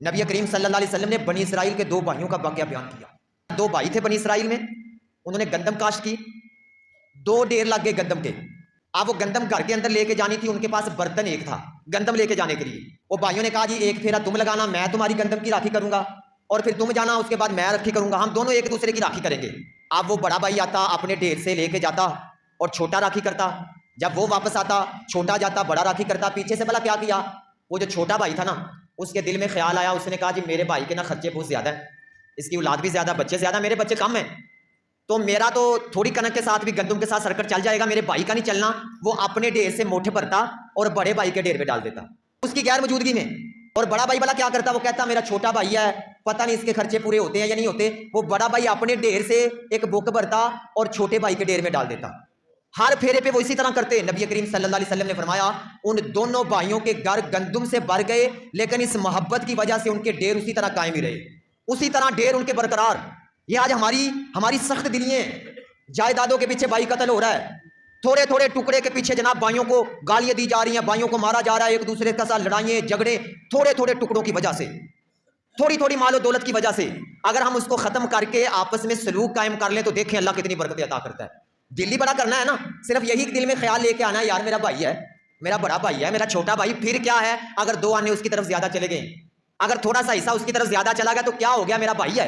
نبی کریم صلی اللہ علیہ وسلم نے بنی اسرائیل کے دو بھائیوں کا واقعہ بیان کیا۔ دو بھائی تھے بنی اسرائیل میں، انہوں نے گندم کاشت کی، دو ڈھیر لگ گئے گندم کے۔ اب وہ گندم گھر کے اندر لے کے جانی تھی، ان کے پاس برتن ایک تھا گندم لے کے جانے کے لیے۔ وہ بھائیوں نے کہا جی ایک پھیرا تم لگانا، میں تمہاری گندم کی راکھی کروں گا، اور پھر تم جانا، اس کے بعد میں راکھی کروں گا، ہم دونوں ایک دوسرے کی راکھی کریں گے۔ اب وہ بڑا بھائی آتا اپنے ڈھیر سے لے کے جاتا اور چھوٹا راکھی کرتا، جب وہ واپس آتا چھوٹا جاتا بڑا راکھی کرتا۔ پیچھے سے بھلا کیا کیا، وہ جو چھوٹا بھائی تھا نا، اس کے دل میں خیال آیا، اس نے کہا جی میرے بھائی کے نا خرچے بہت زیادہ ہیں، اس کی اولاد بھی زیادہ، بچے زیادہ، میرے بچے کم ہیں، تو میرا تو تھوڑی کنک کے ساتھ بھی گندم کے ساتھ سرکٹ چل جائے گا، میرے بھائی کا نہیں چلنا۔ وہ اپنے ڈھیر سے موٹے بھرتا اور بڑے بھائی کے ڈھیر پہ ڈال دیتا اس کی غیر موجودگی میں۔ اور بڑا بھائی بھلا کیا کرتا، وہ کہتا میرا چھوٹا بھائی ہے، پتہ نہیں اس کے خرچے پورے ہوتے ہیں یا نہیں ہوتے۔ وہ بڑا بھائی اپنے ڈھیر سے ایک بک بھرتا اور چھوٹے بھائی کے ڈھیر میں ڈال دیتا۔ ہر پھیرے پہ وہ اسی طرح کرتے۔ نبی کریم صلی اللہ علیہ وسلم نے فرمایا ان دونوں بھائیوں کے گھر گندم سے بھر گئے، لیکن اس محبت کی وجہ سے ان کے ڈھیر اسی طرح قائم ہی رہے، اسی طرح ڈھیر ان کے برقرار۔ یہ آج ہماری سخت دلیاں، جائیدادوں کے پیچھے بھائی قتل ہو رہا ہے، تھوڑے تھوڑے ٹکڑے کے پیچھے جناب بھائیوں کو گالیاں دی جا رہی ہیں، بھائیوں کو مارا جا رہا ہے، ایک دوسرے کے ساتھ لڑائیاں جھگڑے، تھوڑے تھوڑے ٹکڑوں کی وجہ سے، تھوڑی تھوڑی مال و دولت کی وجہ سے۔ اگر ہم اس کو ختم کر کے آپس میں سلوک قائم کر لیں تو دیکھیں اللہ کتنی برکتیں عطا کرتا ہے۔ دل ہی بڑا کرنا ہے نا، صرف یہی دل میں خیال لے کے آنا ہے یار میرا بھائی ہے، میرا بڑا بھائی ہے، میرا چھوٹا بھائی، پھر کیا ہے اگر دو آنے اس کی طرف زیادہ چلے گئے، اگر تھوڑا سا حصہ اس کی طرف زیادہ چلا گیا تو کیا ہو گیا، میرا بھائی ہے۔